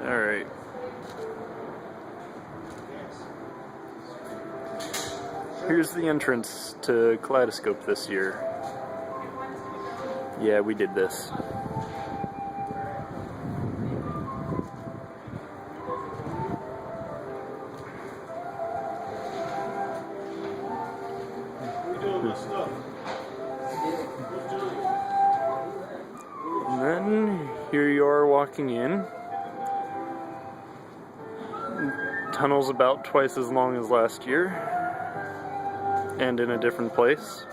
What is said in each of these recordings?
Alright. Here's the entrance to Kaleidoscope this year. Yeah, we did this. And then here you are walking in. Tunnel's about twice as long as last year, and in a different place.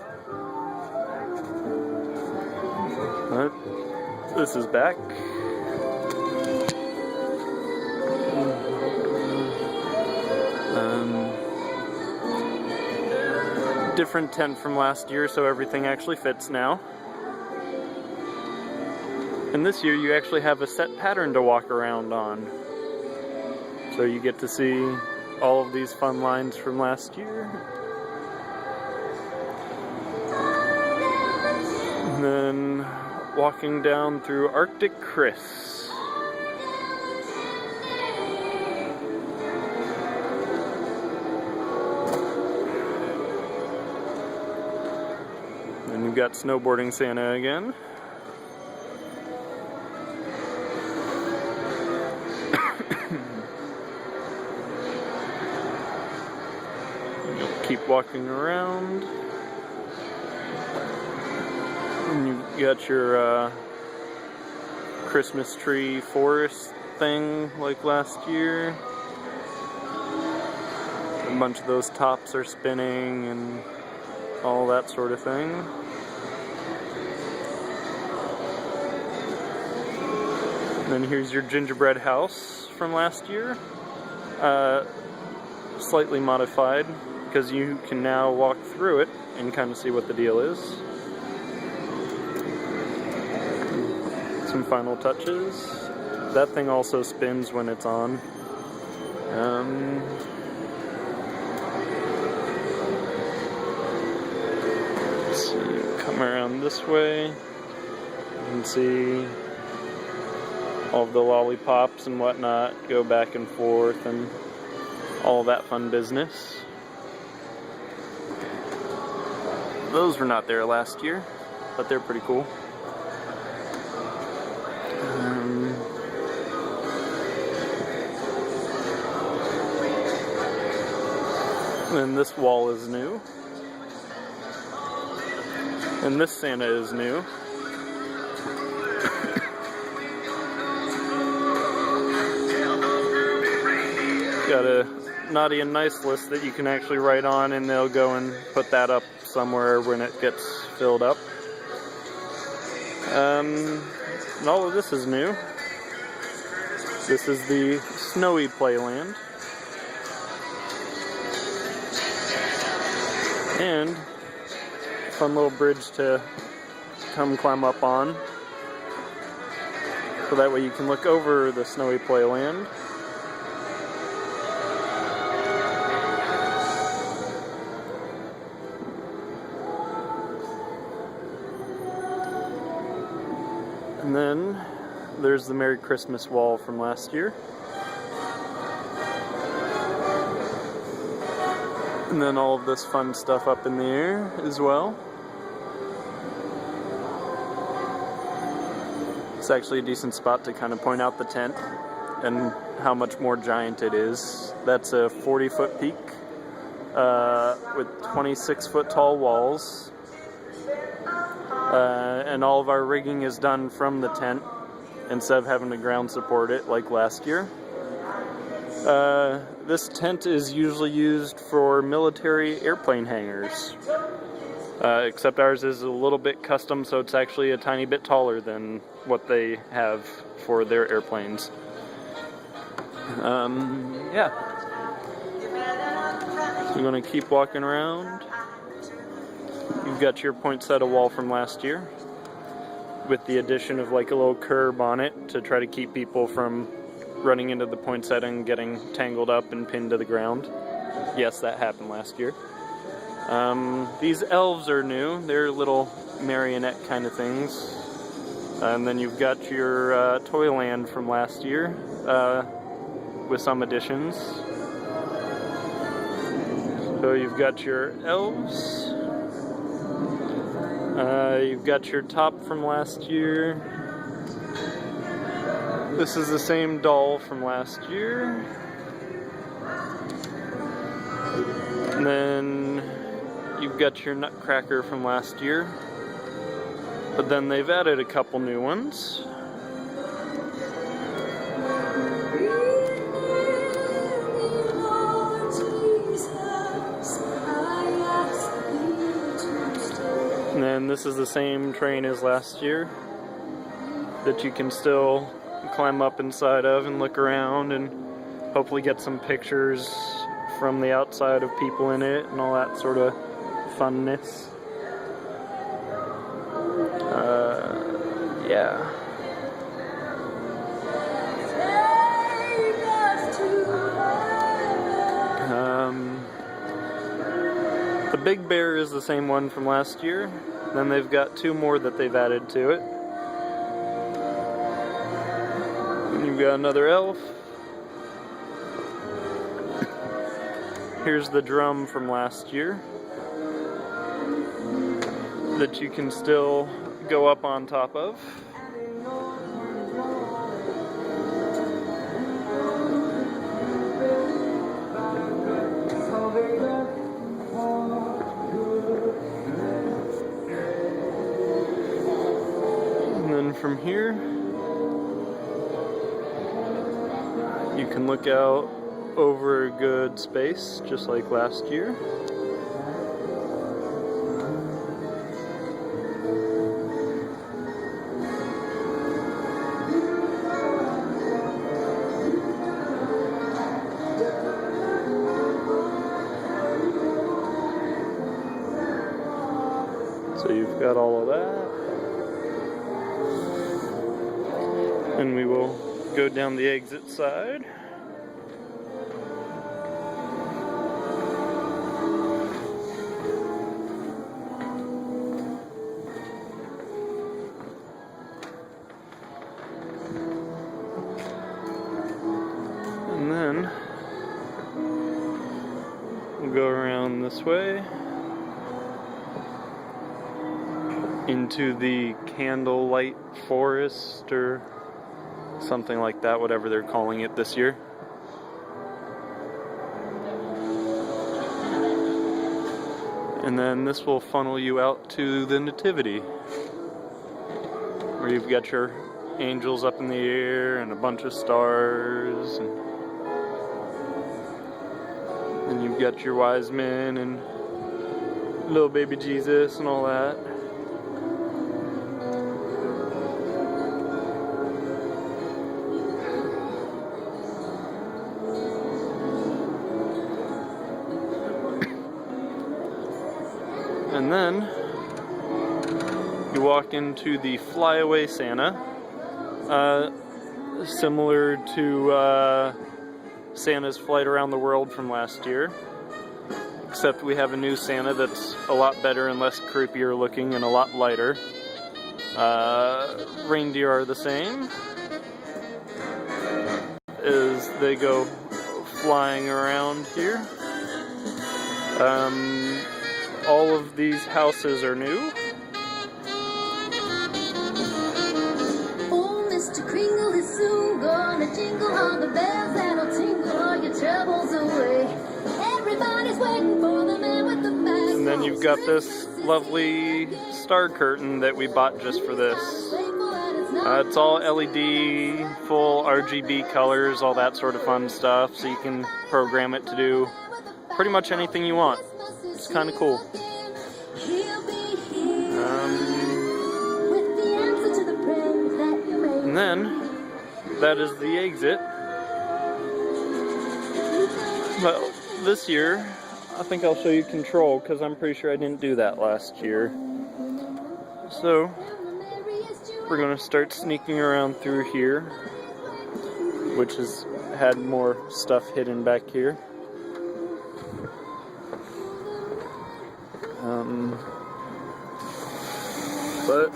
But this is back. Different tent from last year, so everything actually fits now. And this year you actually have a set pattern to walk around on. So you get to see all of these fun lines from last year. And then walking down through Arctic Chris. And you've got snowboarding Santa again. Keep walking around. And you got your Christmas tree forest thing like last year. A bunch of those tops are spinning and all that sort of thing. And then here's your gingerbread house from last year. Slightly modified, because you can now walk through it and kind of see what the deal is. Some final touches. That thing also spins when it's on. Let's see, come around this way and see all of the lollipops and whatnot go back and forth and all that fun business. Those were not there last year, but they're pretty cool. And this wall is new. And this Santa is new. Got a naughty and nice list that you can actually write on, and they'll go and put that up somewhere when it gets filled up. And all of this is new. This is the Snowy Playland. And a fun little bridge to come climb up on. So that way you can look over the Snowy Playland. And then there's the Merry Christmas wall from last year. And then all of this fun stuff up in the air as well. It's actually a decent spot to kind of point out the tent and how much more giant it is. That's a 40-foot peak with 26-foot tall walls. And all of our rigging is done from the tent instead of having to ground support it like last year. This tent is usually used for military airplane hangars, except ours is a little bit custom, so it's actually a tiny bit taller than what they have for their airplanes. Yeah. So we're going to keep walking around. You've got your poinsettia wall from last year, with the addition of like a little curb on it to try to keep people from running into the poinsettia and getting tangled up and pinned to the ground. Yes, that happened last year. These elves are new. They're little marionette kind of things. And then you've got your Toyland from last year with some additions. So you've got your elves. You've got your top from last year. This is the same doll from last year. And then you've got your Nutcracker from last year. But then they've added a couple new ones. And then this is the same train as last year that you can still climb up inside of and look around and hopefully get some pictures from the outside of people in it and all that sort of funness. Yeah. The Big Bear is the same one from last year. Then they've got two more that they've added to it. And you've got another elf. Here's the drum from last year that you can still go up on top of. And then from here, you can look out over a good space, just like last year. So you've got all of that. And we will go down the exit side. And then we'll go around this way into the candlelight forest or something like that, whatever they're calling it this year. And then this will funnel you out to the Nativity, where you've got your angels up in the air and a bunch of stars, and you've got your wise men and little baby Jesus and all that. And then you walk into the Flyaway Santa, similar to Santa's Flight Around the World from last year, except we have a new Santa that's a lot better and less creepier looking and a lot lighter. Reindeer are the same as they go flying around here. All of these houses are new. Oh, Mr. Kringle is soon gonna jingle all the bells that'll tingle all your troubles away. Everybody's waiting for the man with the bag. And then you've got this lovely star curtain that we bought just for this. It's all LED, full RGB colors, all that sort of fun stuff, so you can program it to do pretty much anything you want. It's kind of cool. And then, that is the exit. Well, this year, I think I'll show you control, because I'm pretty sure I didn't do that last year. So, we're going to start sneaking around through here, which has had more stuff hidden back here. But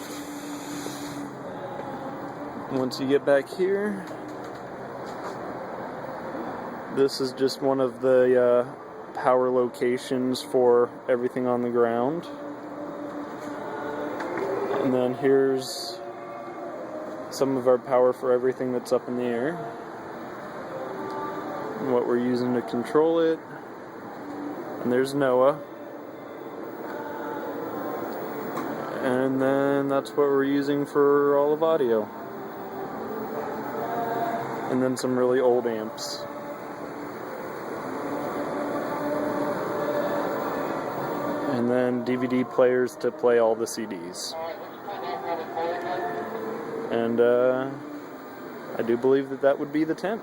Once you get back here, this is just one of the power locations for everything on the ground. And then here's some of our power for everything that's up in the air. And what we're using to control it. And there's NOAA. And then that's what we're using for all of audio. And then some really old amps. And then DVD players to play all the CDs. And I do believe that would be the tent.